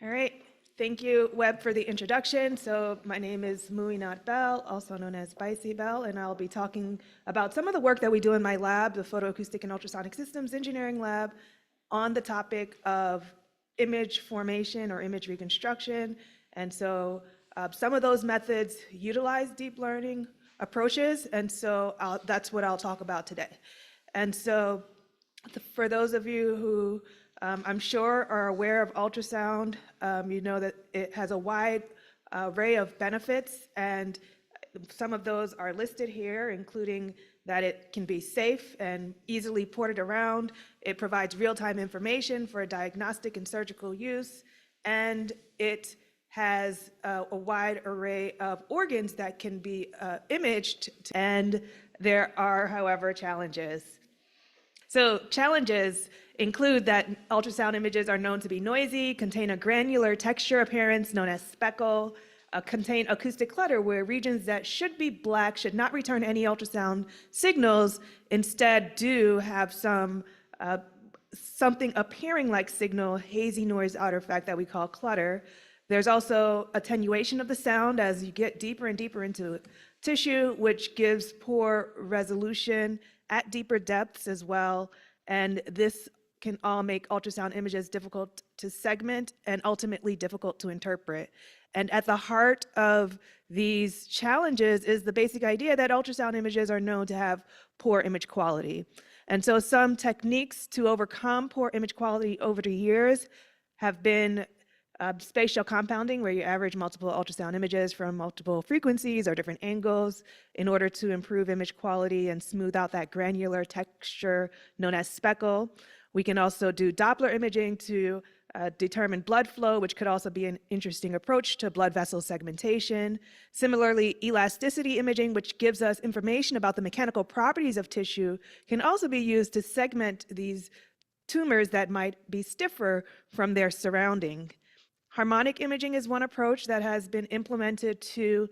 All right, thank you, Webb, for the introduction. So my name is Muyinatu, also known as Bicey Bell, and I'll be talking about some of the work that we do in my lab, the Photoacoustic and Ultrasonic Systems Engineering Lab, on the topic of image formation or image reconstruction. And so some of those methods utilize deep learning approaches, and so that's what I'll talk about today. And so for those of you who I'm sure are aware of ultrasound, you know that it has a wide array of benefits, and some of those are listed here, including that it can be safe and easily ported around. It provides real-time information for diagnostic and surgical use, and it has a wide array of organs that can be imaged. And there are, however, challenges. So challenges include that ultrasound images are known to be noisy, contain a granular texture appearance known as speckle, contain acoustic clutter where regions that should be black should not return any ultrasound signals, instead do have something appearing like signal, hazy noise artifact that we call clutter. There's also attenuation of the sound as you get deeper and deeper into tissue, which gives poor resolution at deeper depths as well. And this can all make ultrasound images difficult to segment and ultimately difficult to interpret. And at the heart of these challenges is the basic idea that ultrasound images are known to have poor image quality. And so some techniques to overcome poor image quality over the years have been spatial compounding, where you average multiple ultrasound images from multiple frequencies or different angles in order to improve image quality and smooth out that granular texture known as speckle. We can also do Doppler imaging to determine blood flow, which could also be an interesting approach to blood vessel segmentation. Similarly, elasticity imaging, which gives us information about the mechanical properties of tissue, can also be used to segment these tumors that might be stiffer from their surrounding. Harmonic imaging is one approach that has been implemented to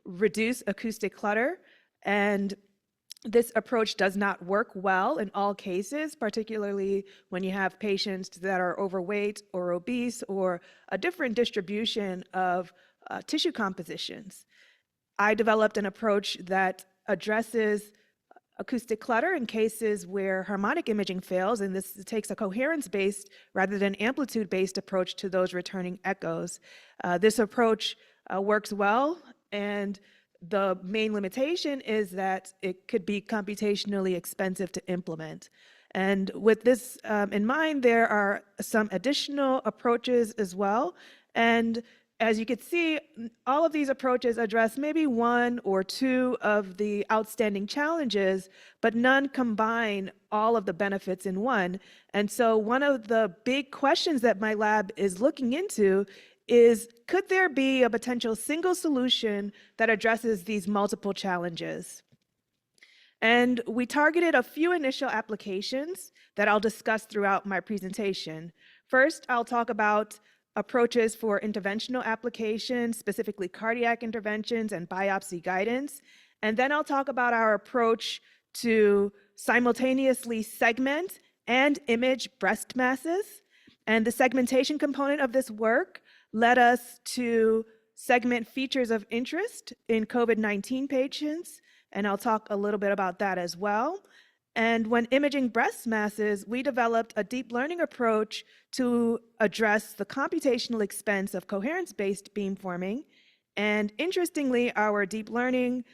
reduce acoustic clutter, and this approach does not work well in all cases, particularly when you have patients that are overweight or obese or a different distribution of tissue compositions. I developed an approach that addresses acoustic clutter in cases where harmonic imaging fails, and this takes a coherence-based rather than amplitude-based approach to those returning echoes. This approach works well, and the main limitation is that it could be computationally expensive to implement. And with this in mind, there are some additional approaches as well. And as you can see, all of these approaches address maybe one or two of the outstanding challenges, but none combine all of the benefits in one. And so one of the big questions that my lab is looking into is, could there be a potential single solution that addresses these multiple challenges? And we targeted a few initial applications that I'll discuss throughout my presentation. First, I'll talk about approaches for interventional applications, specifically cardiac interventions and biopsy guidance. And then I'll talk about our approach to simultaneously segment and image breast masses. And the segmentation component of this work led us to segment features of interest in COVID-19 patients, and I'll talk a little bit about that as well. And when imaging breast masses, we developed a deep learning approach to address the computational expense of coherence-based beamforming. And interestingly, our deep learning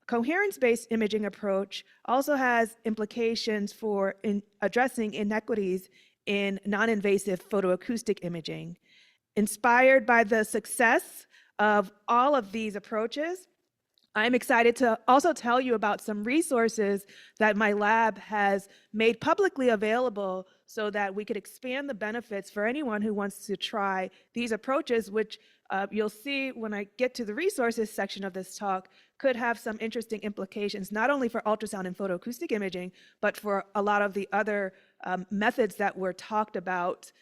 coherence-based imaging approach also has implications for addressing inequities in non-invasive photoacoustic imaging. Inspired by the success of all of these approaches, I'm excited to also tell you about some resources that my lab has made publicly available so that we could expand the benefits for anyone who wants to try these approaches, which you'll see when I get to the resources section of this talk, could have some interesting implications, not only for ultrasound and photoacoustic imaging, but for a lot of the other methods that were talked about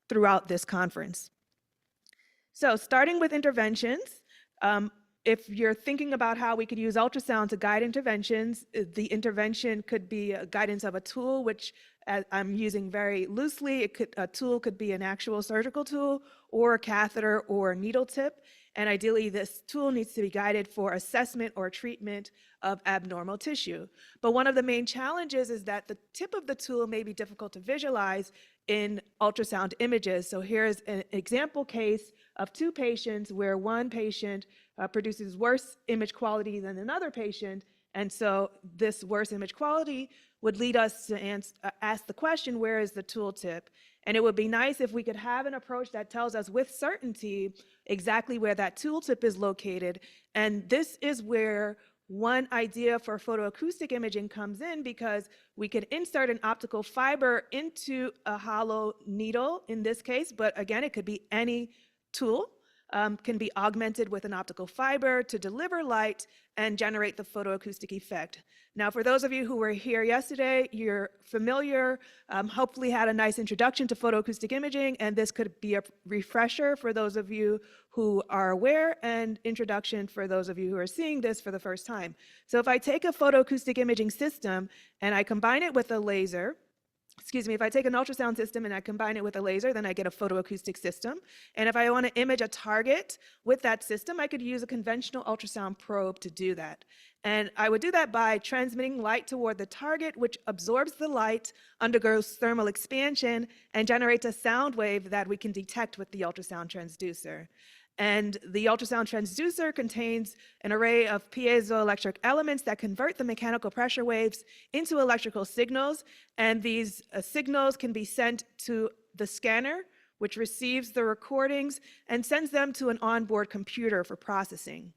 throughout this conference. So starting with interventions, if you're thinking about how we could use ultrasound to guide interventions, the intervention could be a guidance of a tool, which I'm using very loosely. A tool could be an actual surgical tool or a catheter or a needle tip. And ideally, this tool needs to be guided for assessment or treatment of abnormal tissue. But one of the main challenges is that the tip of the tool may be difficult to visualize in ultrasound images. So here's an example case of two patients where one patient produces worse image quality than another patient. And so this worse image quality would lead us to ask the question, where is the tool tip? And it would be nice if we could have an approach that tells us with certainty exactly where that tool tip is located. And this is where one idea for photoacoustic imaging comes in, because we could insert an optical fiber into a hollow needle in this case, but again, it could be any tool. Can be augmented with an optical fiber to deliver light and generate the photoacoustic effect. Now, for those of you who were here yesterday, you're familiar, hopefully had a nice introduction to photoacoustic imaging, and this could be a refresher for those of you who are aware, and introduction for those of you who are seeing this for the first time. So if I take a photoacoustic imaging system and I combine it with a laser, if I take an ultrasound system and I combine it with a laser, then I get a photoacoustic system. And if I want to image a target with that system, I could use a conventional ultrasound probe to do that. And I would do that by transmitting light toward the target, which absorbs the light, undergoes thermal expansion, and generates a sound wave that we can detect with the ultrasound transducer. And the ultrasound transducer contains an array of piezoelectric elements that convert the mechanical pressure waves into electrical signals. And these signals can be sent to the scanner, which receives the recordings and sends them to an onboard computer for processing.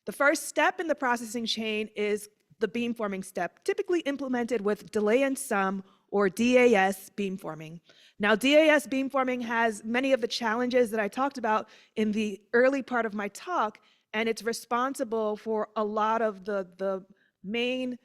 The first step in the processing chain is the beamforming step, typically implemented with delay and sum, or DAS beamforming. Now, DAS beamforming has many of the challenges that I talked about in the early part of my talk, and it's responsible for a lot of the main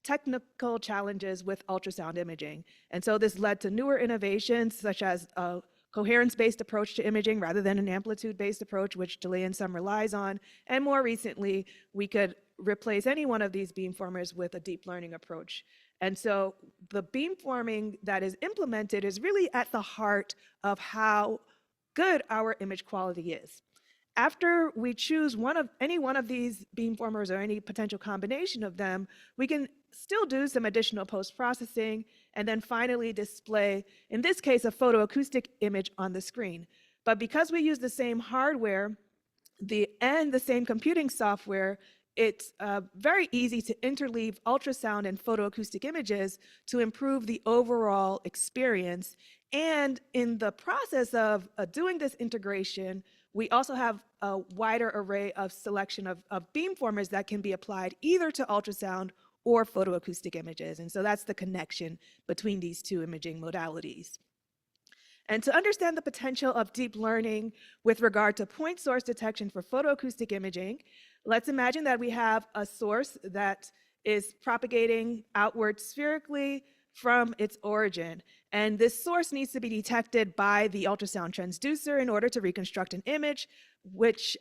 technical challenges with ultrasound imaging. And so this led to newer innovations, such as a coherence-based approach to imaging rather than an amplitude-based approach, which delay and sum relies on. And more recently, we could replace any one of these beamformers with a deep learning approach. And so the beamforming that is implemented is really at the heart of how good our image quality is. After we choose any one of these beamformers or any potential combination of them, we can still do some additional post-processing and then finally display, in this case, a photoacoustic image on the screen. But because we use the same hardware and the same computing software, it's very easy to interleave ultrasound and photoacoustic images to improve the overall experience. And in the process of doing this integration, we also have a wider array of selection of beamformers that can be applied either to ultrasound or photoacoustic images. And so that's the connection between these two imaging modalities. And to understand the potential of deep learning with regard to point source detection for photoacoustic imaging, let's imagine that we have a source that is propagating outward spherically from its origin. And this source needs to be detected by the ultrasound transducer in order to reconstruct an image, which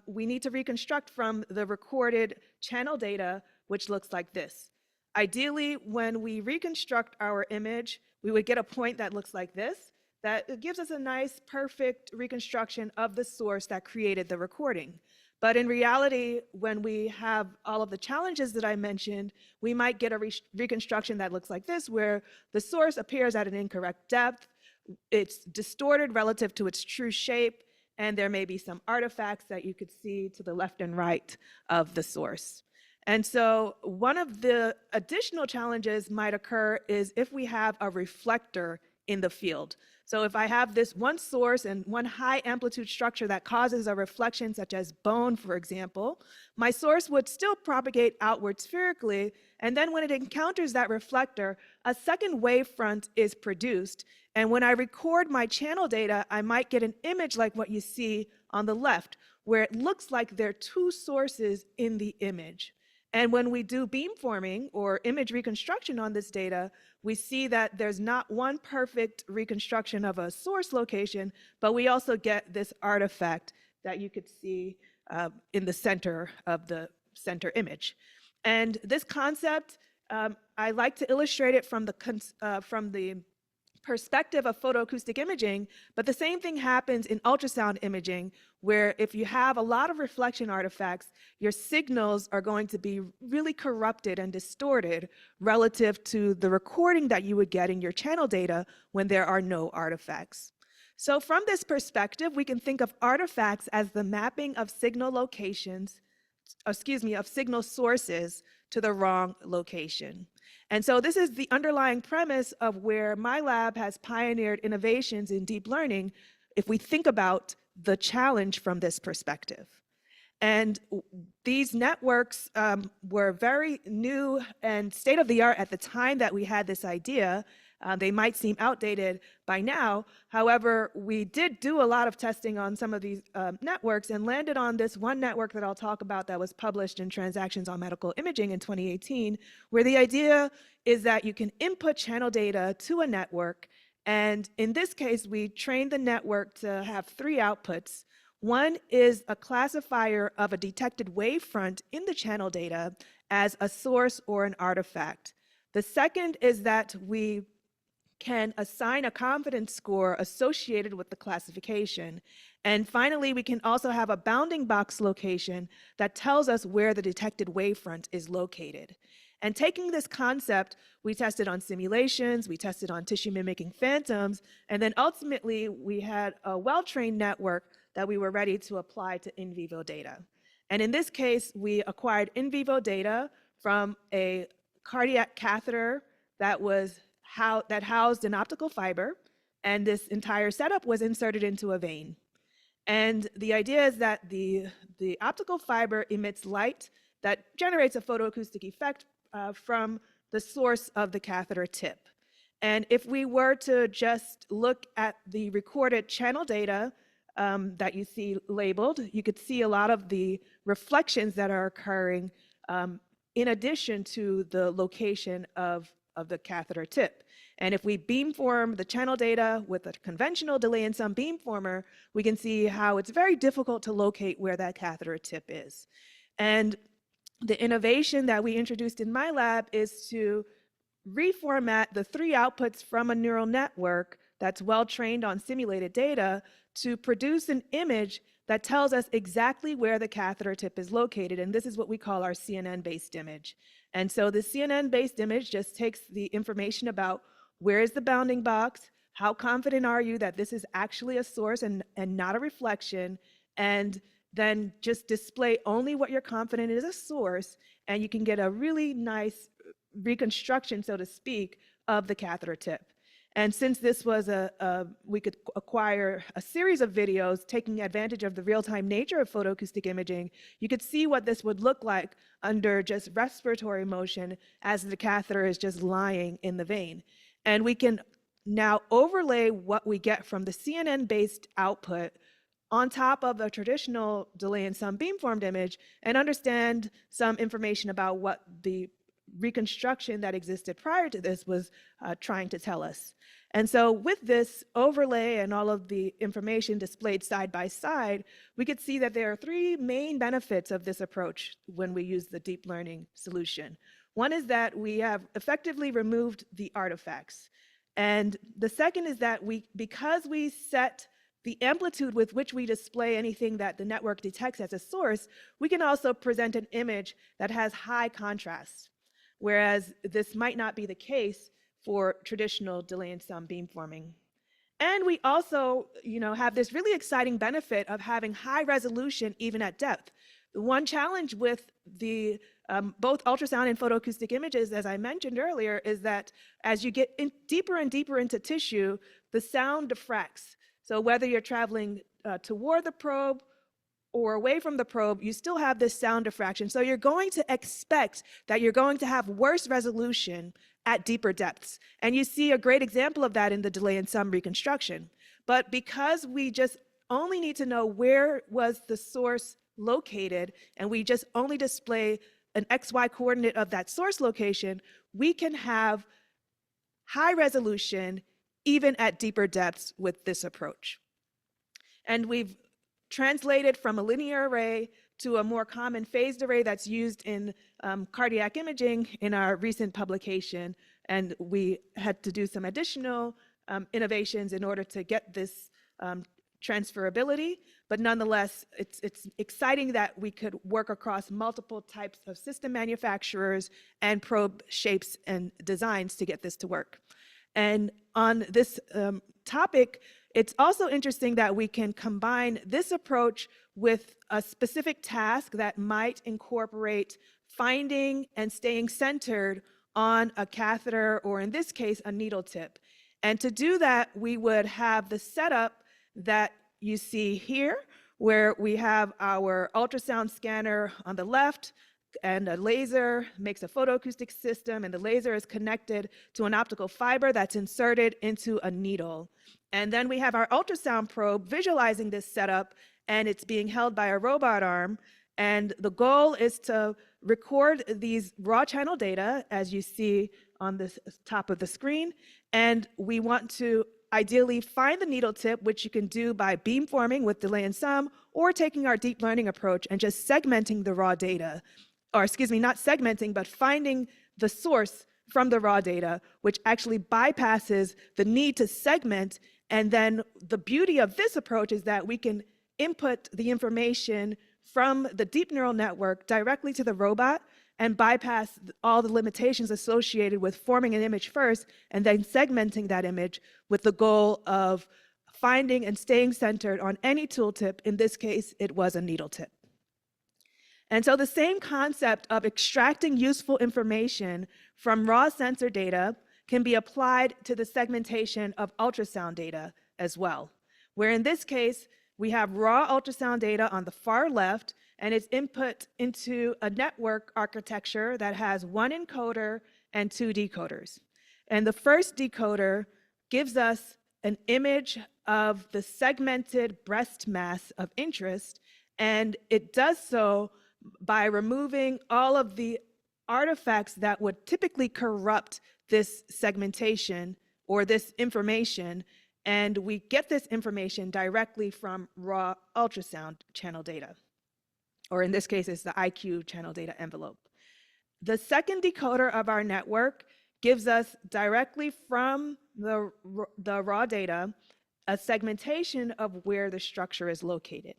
we need to reconstruct from the recorded channel data, which looks like this. Ideally, when we reconstruct our image, we would get a point that looks like this. That gives us a nice, perfect reconstruction of the source that created the recording. But in reality, when we have all of the challenges that I mentioned, we might get a reconstruction that looks like this, where the source appears at an incorrect depth, it's distorted relative to its true shape, and there may be some artifacts that you could see to the left and right of the source. And so one of the additional challenges might occur is if we have a reflector in the field. So if I have this one source and one high amplitude structure that causes a reflection, such as bone, for example, my source would still propagate outward spherically, and then when it encounters that reflector, a second wavefront is produced. And when I record my channel data, I might get an image like what you see on the left, where it looks like there are two sources in the image. And when we do beamforming or image reconstruction on this data, we see that there's not one perfect reconstruction of a source location, but we also get this artifact that you could see in the center of the center image. And this concept, I like to illustrate it from the perspective of photoacoustic imaging, but the same thing happens in ultrasound imaging, where if you have a lot of reflection artifacts, your signals are going to be really corrupted and distorted relative to the recording that you would get in your channel data when there are no artifacts. So from this perspective, we can think of artifacts as the mapping of signal locations, of signal sources to the wrong location. And so this is the underlying premise of where my lab has pioneered innovations in deep learning if we think about the challenge from this perspective. And these networks were very new and state-of-the-art at the time that we had this idea. They might seem outdated by now. However, we did do a lot of testing on some of these networks and landed on this one network that I'll talk about that was published in Transactions on Medical Imaging in 2018, where the idea is that you can input channel data to a network. And in this case, we trained the network to have 3 outputs. One is a classifier of a detected wavefront in the channel data as a source or an artifact. The second is that we can assign a confidence score associated with the classification. And finally, we can also have a bounding box location that tells us where the detected wavefront is located. And taking this concept, we tested on simulations, we tested on tissue mimicking phantoms, and then ultimately we had a well-trained network that we were ready to apply to in vivo data. And in this case, we acquired in vivo data from a cardiac catheter that housed an optical fiber, and this entire setup was inserted into a vein. And the idea is that the optical fiber emits light that generates a photoacoustic effect from the source of the catheter tip. And if we were to just look at the recorded channel data that you see labeled, you could see a lot of the reflections that are occurring in addition to the location of the catheter tip. And if we beamform the channel data with a conventional delay and sum beamformer, we can see how it's very difficult to locate where that catheter tip is. And the innovation that we introduced in my lab is to reformat the 3 outputs from a neural network that's well trained on simulated data to produce an image that tells us exactly where the catheter tip is located. And this is what we call our CNN-based image. And so the CNN-based image just takes the information about where is the bounding box, how confident are you that this is actually a source and not a reflection, and then just display only what you're confident is a source, and you can get a really nice reconstruction, so to speak, of the catheter tip. And since this was we could acquire a series of videos taking advantage of the real-time nature of photoacoustic imaging, you could see what this would look like under just respiratory motion as the catheter is just lying in the vein. And we can now overlay what we get from the CNN-based output on top of a traditional delay and sum beamformed image and understand some information about what the reconstruction that existed prior to this was trying to tell us. And so with this overlay and all of the information displayed side by side, we could see that there are 3 main benefits of this approach when we use the deep learning solution. One is that we have effectively removed the artifacts. And the second is that because we set the amplitude with which we display anything that the network detects as a source, we can also present an image that has high contrast, whereas this might not be the case for traditional delay and sum beamforming. And we also, have this really exciting benefit of having high resolution even at depth. The one challenge with the both ultrasound and photoacoustic images, as I mentioned earlier, is that as you get deeper and deeper into tissue, the sound diffracts. So whether you're traveling toward the probe or away from the probe, you still have this sound diffraction. So you're going to expect that you're going to have worse resolution at deeper depths. And you see a great example of that in the delay and sum reconstruction. But because we just only need to know where was the source located, and we just only display an XY coordinate of that source location, we can have high resolution even at deeper depths with this approach. And we've translated from a linear array to a more common phased array that's used in cardiac imaging in our recent publication. And we had to do some additional innovations in order to get this transferability. But nonetheless, it's exciting that we could work across multiple types of system manufacturers and probe shapes and designs to get this to work. And on this topic, it's also interesting that we can combine this approach with a specific task that might incorporate finding and staying centered on a catheter, or in this case, a needle tip. And to do that, we would have the setup that you see here, where we have our ultrasound scanner on the left, and a laser makes a photoacoustic system, and the laser is connected to an optical fiber that's inserted into a needle. And then we have our ultrasound probe visualizing this setup, and it's being held by a robot arm. And the goal is to record these raw channel data, as you see on the top of the screen. And we want to ideally find the needle tip, which you can do by beamforming with delay and sum, or taking our deep learning approach and just segmenting the raw data. Or excuse me, not segmenting, but finding the source from the raw data, which actually bypasses the need to segment. And then the beauty of this approach is that we can input the information from the deep neural network directly to the robot and bypass all the limitations associated with forming an image first and then segmenting that image with the goal of finding and staying centered on any tooltip. In this case, it was a needle tip. And so the same concept of extracting useful information from raw sensor data can be applied to the segmentation of ultrasound data as well, where in this case, we have raw ultrasound data on the far left, and it's input into a network architecture that has one encoder and two decoders. And the first decoder gives us an image of the segmented breast mass of interest, and it does so by removing all of the artifacts that would typically corrupt this segmentation or this information, and we get this information directly from raw ultrasound channel data, or in this case, it's the IQ channel data envelope. The second decoder of our network gives us directly from the raw data a segmentation of where the structure is located.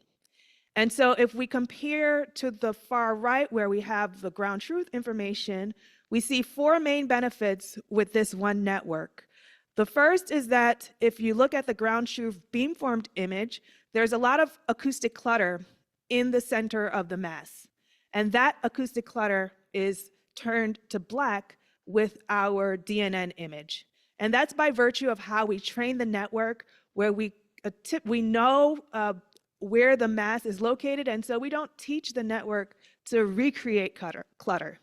And so if we compare to the far right, where we have the ground truth information, we see four main benefits with this one network. The first is that if you look at the ground truth beamformed image, there's a lot of acoustic clutter in the center of the mass. And that acoustic clutter is turned to black with our DNN image. And that's by virtue of how we train the network, where we know where the mass is located, and so we don't teach the network to recreate clutter.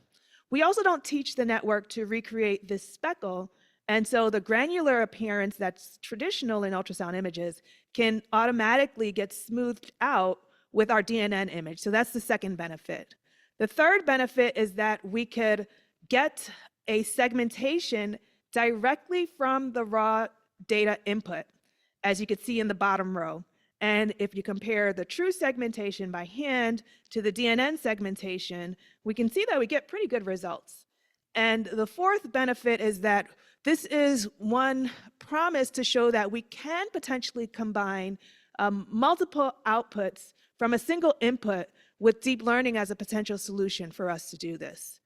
We also don't teach the network to recreate this speckle, and so the granular appearance that's traditional in ultrasound images can automatically get smoothed out with our DNN image. So that's the second benefit. The third benefit is that we could get a segmentation directly from the raw data input, as you can see in the bottom row. And if you compare the true segmentation by hand to the DNN segmentation, we can see that we get pretty good results. And the fourth benefit is that this is one promise to show that we can potentially combine multiple outputs from a single input with deep learning as a potential solution for us to do this.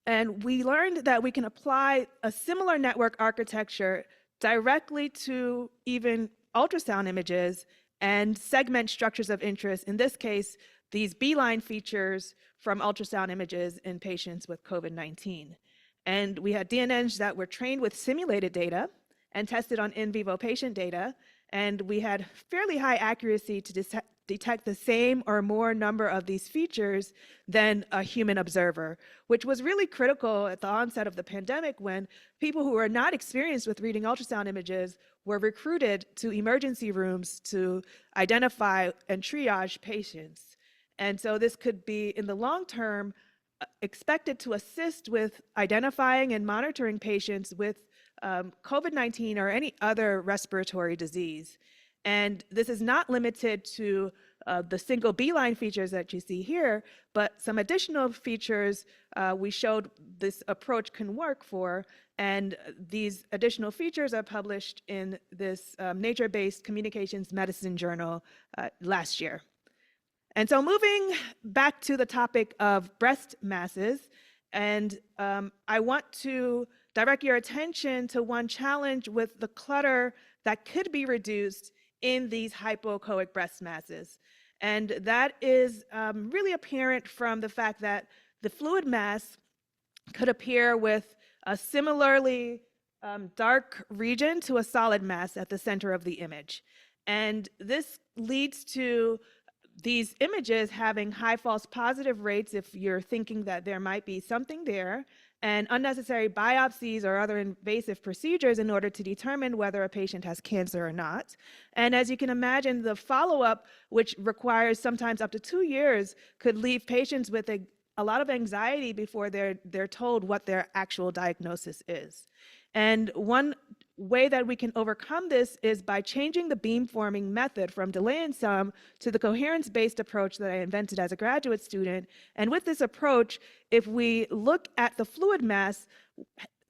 And we learned that we can apply a similar network architecture directly to even ultrasound images and segment structures of interest, in this case, these beeline features from ultrasound images in patients with COVID-19. And we had DNNs that were trained with simulated data and tested on in vivo patient data, and we had fairly high accuracy to detect the same or more number of these features than a human observer, which was really critical at the onset of the pandemic, when people who were not experienced with reading ultrasound images were recruited to emergency rooms to identify and triage patients. And so this could be, in the long term, expected to assist with identifying and monitoring patients with COVID-19 or any other respiratory disease. And this is not limited to the single beeline features that you see here, but some additional features we showed this approach can work for. And these additional features are published in this nature-based communications medicine journal last year. And so moving back to the topic of breast masses, and I want to direct your attention to one challenge with the clutter that could be reduced in these hypoechoic breast masses. And that is really apparent from the fact that the fluid mass could appear with a similarly dark region to a solid mass at the center of the image. And this leads to these images having high false positive rates if you're thinking that there might be something there, and unnecessary biopsies or other invasive procedures in order to determine whether a patient has cancer or not. And as you can imagine, the follow-up, which requires sometimes up to 2 years, could leave patients with a lot of anxiety before they're told what their actual diagnosis is. And one way that we can overcome this is by changing the beamforming method from delay and sum to the coherence-based approach that I invented as a graduate student. And with this approach, if we look at the fluid mass,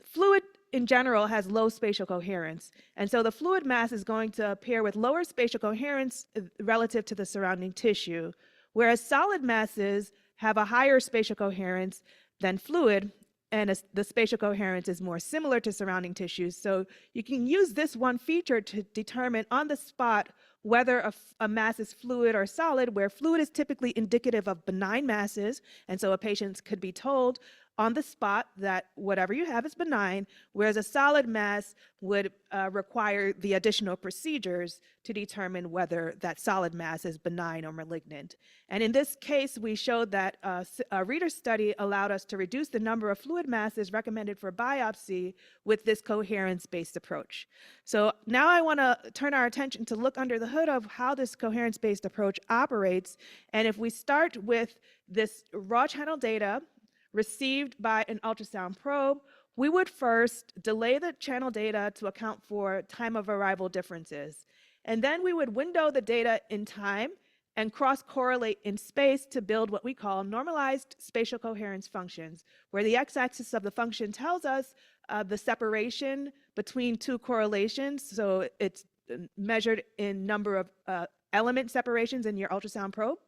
fluid in general has low spatial coherence. And so the fluid mass is going to appear with lower spatial coherence relative to the surrounding tissue, whereas solid masses have a higher spatial coherence than fluid, and the spatial coherence is more similar to surrounding tissues. So you can use this one feature to determine on the spot whether a mass is fluid or solid, where fluid is typically indicative of benign masses, and so a patient could be told on the spot that whatever you have is benign, whereas a solid mass would require the additional procedures to determine whether that solid mass is benign or malignant. And in this case, we showed that a reader study allowed us to reduce the number of fluid masses recommended for biopsy with this coherence-based approach. So now I want to turn our attention to look under the hood of how this coherence-based approach operates. And if we start with this raw channel data received by an ultrasound probe, we would first delay the channel data to account for time of arrival differences. And then we would window the data in time and cross-correlate in space to build what we call normalized spatial coherence functions, where the x-axis of the function tells us the separation between two correlations. So it's measured in number of element separations in your ultrasound probe.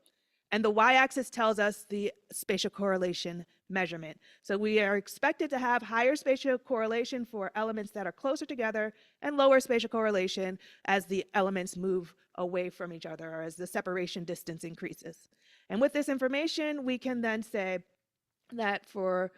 And the y-axis tells us the spatial correlation measurement. So we are expected to have higher spatial correlation for elements that are closer together and lower spatial correlation as the elements move away from each other or as the separation distance increases. And with this information, we can then say that for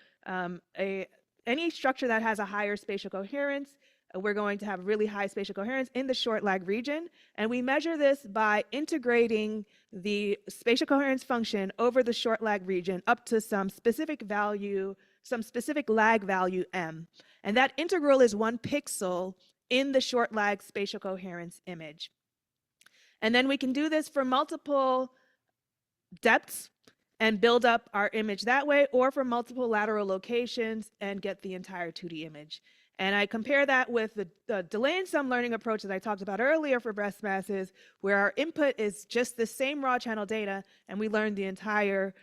any structure that has a higher spatial coherence, we're going to have really high spatial coherence in the short lag region. And we measure this by integrating the spatial coherence function over the short lag region up to some specific value, some specific lag value m. And that integral is 1 pixel in the short lag spatial coherence image. And then we can do this for multiple depths and build up our image that way, or for multiple lateral locations and get the entire 2D image. And I compare that with the delay and sum learning approach that I talked about earlier for breast masses, where our input is just the same raw channel data, and we learn the entire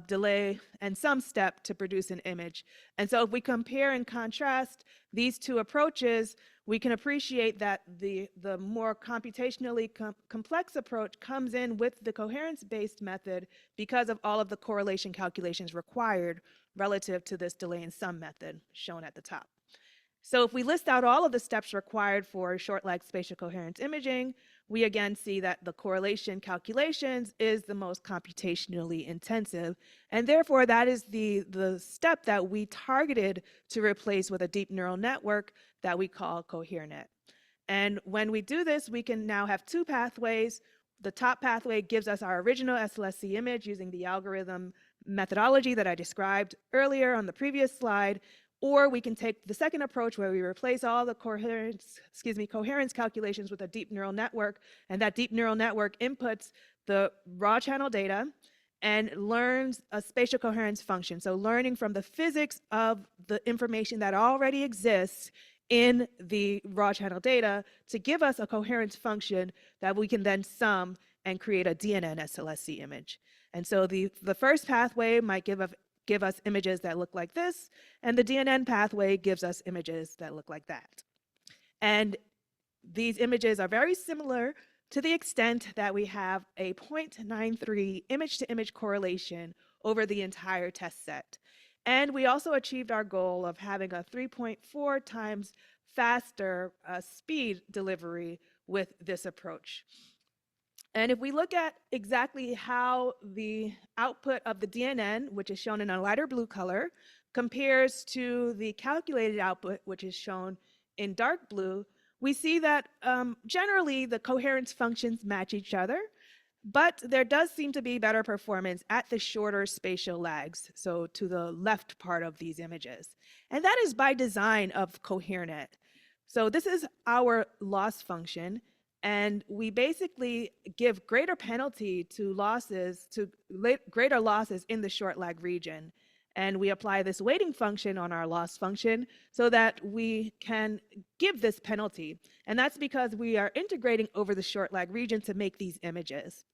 delay and sum step to produce an image. And so if we compare and contrast these two approaches, we can appreciate that the more computationally complex approach comes in with the coherence-based method because of all of the correlation calculations required relative to this delay and sum method shown at the top. So if we list out all of the steps required for short lag spatial coherence imaging, we again see that the correlation calculations is the most computationally intensive, and therefore that is the step that we targeted to replace with a deep neural network that we call CoherNet. And when we do this, we can now have 2 pathways. The top pathway gives us our original SLSC image using the algorithm methodology that I described earlier on the previous slide. Or we can take the second approach where we replace all the coherence calculations with a deep neural network, and that deep neural network inputs the raw channel data and learns a spatial coherence function. So learning from the physics of the information that already exists in the raw channel data to give us a coherence function that we can then sum and create a DNN SLSC image. And so the first pathway might give us images that look like this, and the DNN pathway gives us images that look like that. And these images are very similar to the extent that we have a 0.93 image-to-image correlation over the entire test set. And we also achieved our goal of having a 3.4 times faster speed delivery with this approach. And if we look at exactly how the output of the DNN, which is shown in a lighter blue color, compares to the calculated output, which is shown in dark blue, we see that generally the coherence functions match each other, but there does seem to be better performance at the shorter spatial lags, so to the left part of these images. And that is by design of CoherNet. So this is our loss function, and we basically give greater penalty to greater losses in the short lag region. And we apply this weighting function on our loss function so that we can give this penalty. And that's because we are integrating over the short lag region to make these images.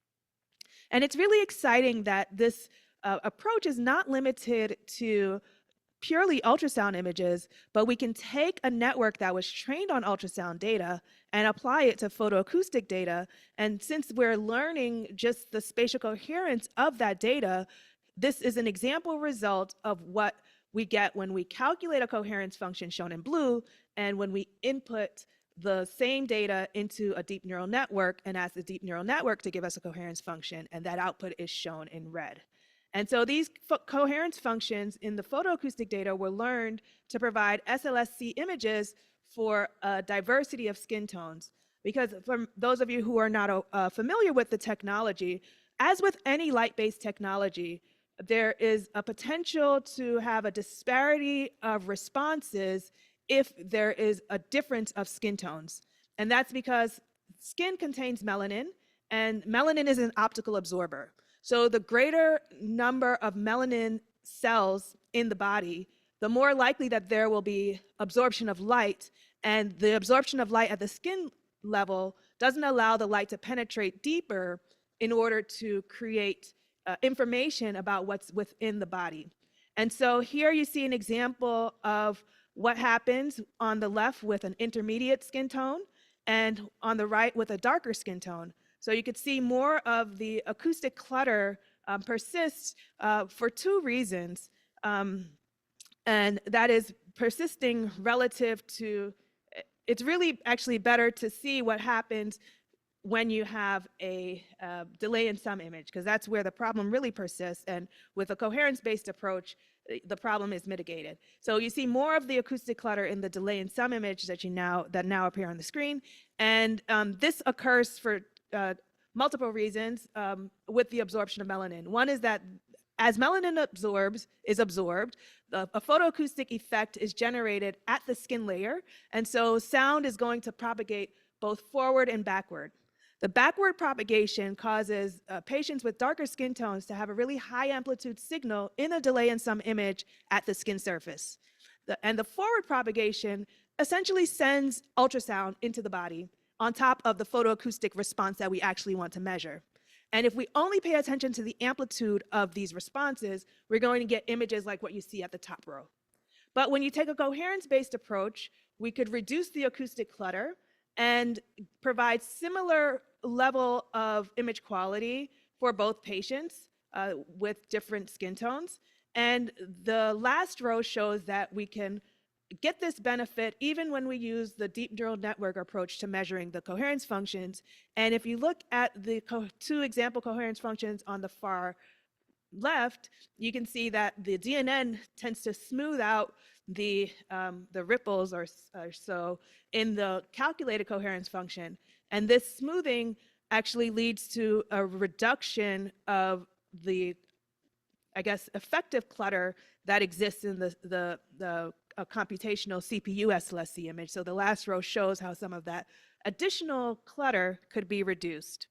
And it's really exciting that this approach is not limited to purely ultrasound images, but we can take a network that was trained on ultrasound data and apply it to photoacoustic data. And since we're learning just the spatial coherence of that data, this is an example result of what we get when we calculate a coherence function shown in blue, and when we input the same data into a deep neural network and ask the deep neural network to give us a coherence function, and that output is shown in red. And so these coherence functions in the photoacoustic data were learned to provide SLSC images for a diversity of skin tones. Because for those of you who are not familiar with the technology, as with any light-based technology, there is a potential to have a disparity of responses if there is a difference of skin tones. And that's because skin contains melanin, and melanin is an optical absorber. So the greater number of melanin cells in the body, the more likely that there will be absorption of light, and the absorption of light at the skin level doesn't allow the light to penetrate deeper in order to create information about what's within the body. And so here you see an example of what happens on the left with an intermediate skin tone and on the right with a darker skin tone. So you could see more of the acoustic clutter persists for two reasons. And that is persisting relative to, it's really actually better to see what happens when you have a delay in sum image, because that's where the problem really persists. And with a coherence-based approach, the problem is mitigated. So you see more of the acoustic clutter in the delay in sum image that now appear on the screen. And this occurs for multiple reasons with the absorption of melanin. One is that as melanin is absorbed, a photoacoustic effect is generated at the skin layer, and so sound is going to propagate both forward and backward. The backward propagation causes patients with darker skin tones to have a really high amplitude signal in a delay in sum image at the skin surface. And the forward propagation essentially sends ultrasound into the body on top of the photoacoustic response that we actually want to measure. And if we only pay attention to the amplitude of these responses, we're going to get images like what you see at the top row. But when you take a coherence-based approach, we could reduce the acoustic clutter and provide similar level of image quality for both patients with different skin tones. And the last row shows that we can get this benefit even when we use the deep neural network approach to measuring the coherence functions. And if you look at the two example coherence functions on the far left, you can see that the DNN tends to smooth out the ripples or so in the calculated coherence function. And this smoothing actually leads to a reduction of the, I guess, effective clutter that exists in the computational CPU SLSC image. So the last row shows how some of that additional clutter could be reduced.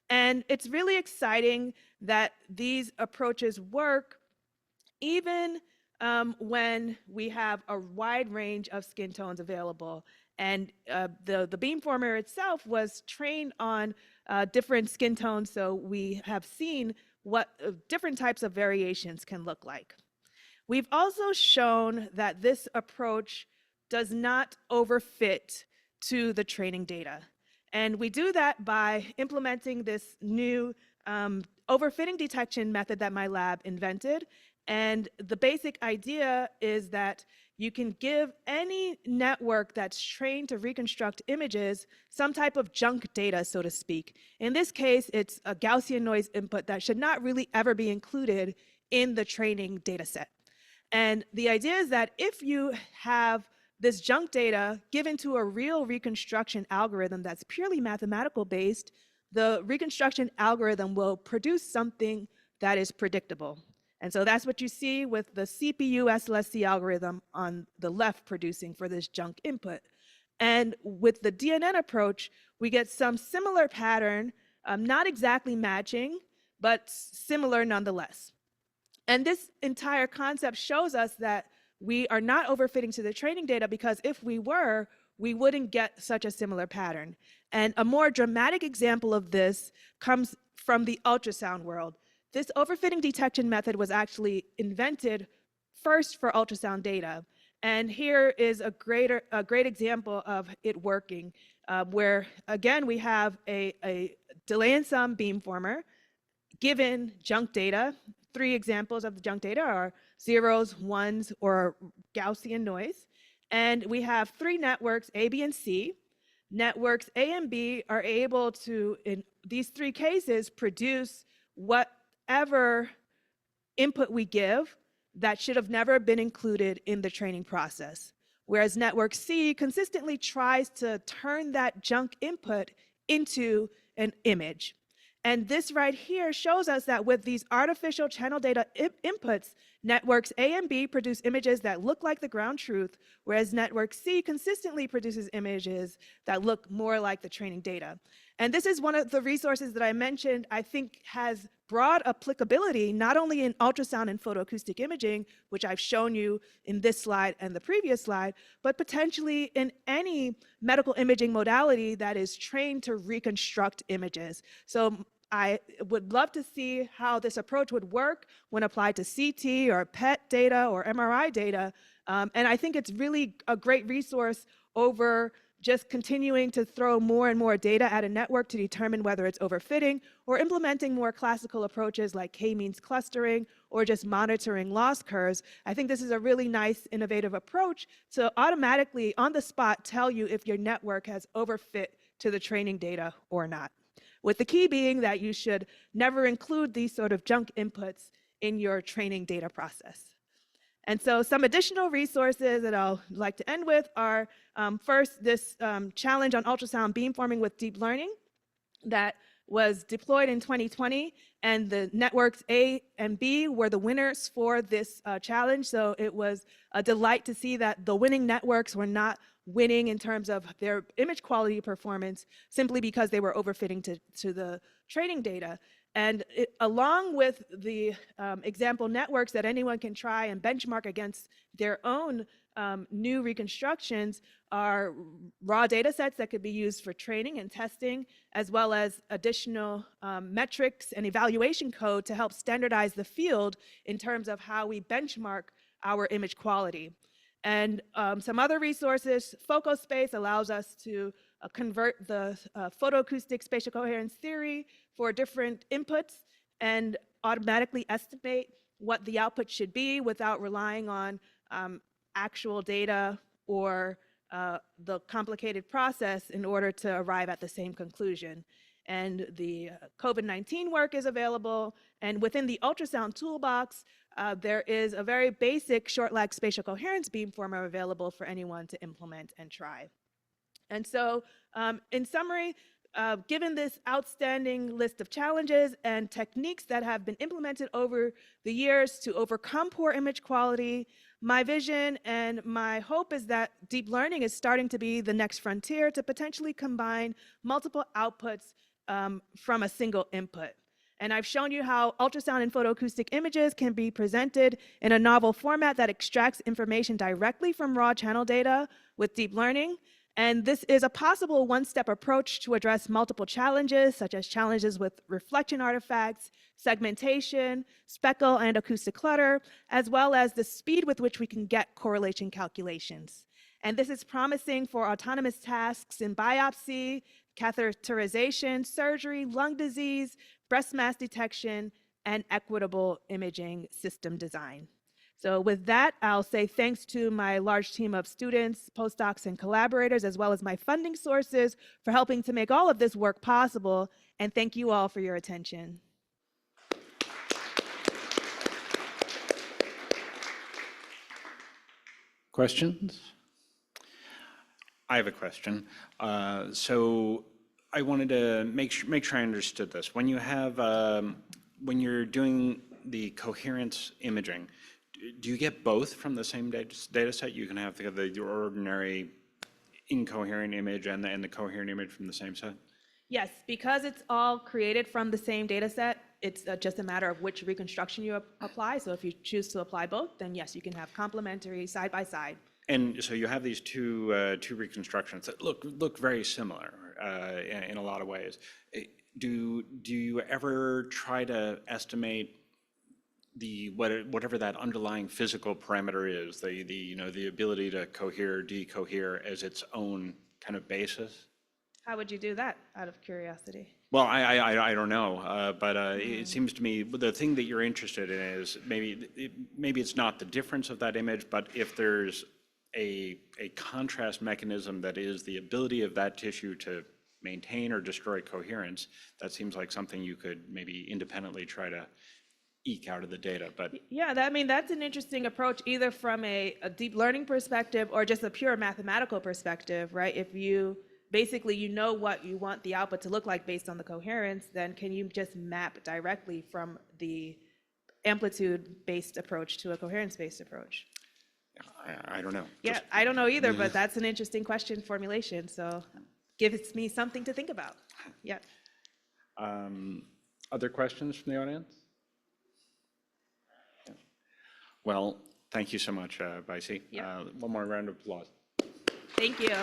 And it's really exciting that these approaches work even when we have a wide range of skin tones available. And the beamformer itself was trained on different skin tones, so we have seen what different types of variations can look like. We've also shown that this approach does not overfit to the training data. And we do that by implementing this new overfitting detection method that my lab invented. And the basic idea is that you can give any network that's trained to reconstruct images some type of junk data, so to speak. In this case, it's a Gaussian noise input that should not really ever be included in the training data set. And the idea is that if you have this junk data given to a real reconstruction algorithm that's purely mathematical based, the reconstruction algorithm will produce something that is predictable. And so that's what you see with the CPU SLSC algorithm on the left producing for this junk input. And with the DNN approach, we get some similar pattern, not exactly matching, but similar nonetheless. And this entire concept shows us that we are not overfitting to the training data, because if we were, we wouldn't get such a similar pattern. And a more dramatic example of this comes from the ultrasound world. This overfitting detection method was actually invented first for ultrasound data. And here is a great example of it working, where, again, we have a delay and sum beamformer given junk data. 3 examples of the junk data are zeros, ones, or Gaussian noise. And we have 3 networks, A, B, and C. Networks A and B are able to, in these 3 cases, produce whatever input we give that should have never been included in the training process. Whereas network C consistently tries to turn that junk input into an image. And this right here shows us that with these artificial channel data inputs, networks A and B produce images that look like the ground truth, whereas network C consistently produces images that look more like the training data. And this is one of the resources that I mentioned, I think has broad applicability, not only in ultrasound and photoacoustic imaging, which I've shown you in this slide and the previous slide, but potentially in any medical imaging modality that is trained to reconstruct images. So I would love to see how this approach would work when applied to CT or PET data or MRI data. And I think it's really a great resource over just continuing to throw more and more data at a network to determine whether it's overfitting, or implementing more classical approaches like k-means clustering or just monitoring loss curves. I think this is a really nice, innovative approach to automatically, on the spot, tell you if your network has overfit to the training data or not, with the key being that you should never include these sort of junk inputs in your training data process. And so some additional resources that I'll like to end with are, first, this challenge on ultrasound beamforming with deep learning that was deployed in 2020, and the networks A and B were the winners for this challenge. So it was a delight to see that the winning networks were not winning in terms of their image quality performance simply because they were overfitting to the training data. And along with the example networks that anyone can try and benchmark against their own new reconstructions are raw data sets that could be used for training and testing, as well as additional metrics and evaluation code to help standardize the field in terms of how we benchmark our image quality. And some other resources, Focospace allows us to convert the photoacoustic spatial coherence theory for different inputs and automatically estimate what the output should be without relying on actual data or the complicated process in order to arrive at the same conclusion. And the COVID-19 work is available, and within the ultrasound toolbox, there is a very basic short lag spatial coherence beamformer available for anyone to implement and try. And so, in summary, given this outstanding list of challenges and techniques that have been implemented over the years to overcome poor image quality, my vision and my hope is that deep learning is starting to be the next frontier to potentially combine multiple outputs from a single input. And I've shown you how ultrasound and photoacoustic images can be presented in a novel format that extracts information directly from raw channel data with deep learning. And this is a possible one-step approach to address multiple challenges, such as challenges with reflection artifacts, segmentation, speckle and acoustic clutter, as well as the speed with which we can get correlation calculations. And this is promising for autonomous tasks in biopsy, catheterization, surgery, lung disease, breast mass detection, and equitable imaging system design. So with that, I'll say thanks to my large team of students, postdocs, and collaborators, as well as my funding sources for helping to make all of this work possible. And thank you all for your attention. Questions? I have a question. So I wanted to make sure I understood this. When you have, when you're doing the coherence imaging, do you get both from the same data set? You can have the ordinary incoherent image and the coherent image from the same set? Yes, because it's all created from the same data set, it's just a matter of which reconstruction you apply. So if you choose to apply both, then yes, you can have complementary side by side. And so you have these two reconstructions that look very similar in a lot of ways. Do you ever try to estimate whatever that underlying physical parameter is, the ability to cohere, decohere as its own kind of basis? How would you do that, out of curiosity? Well, I don't know, but it seems to me the thing that you're interested in is maybe it's not the difference of that image, but if there's a contrast mechanism that is the ability of that tissue to maintain or destroy coherence, that seems like something you could maybe independently try to eke out of the data. But yeah, that's an interesting approach, either from a deep learning perspective or just a pure mathematical perspective, right? If you basically you know what you want the output to look like based on the coherence, then can you just map directly from the amplitude-based approach to a coherence-based approach? I don't know. Yeah, I don't know either, but that's an interesting question formulation. So gives me something to think about. Yeah. Other questions from the audience? Well, thank you so much, Baisi. Yeah. One more round of applause. Thank you.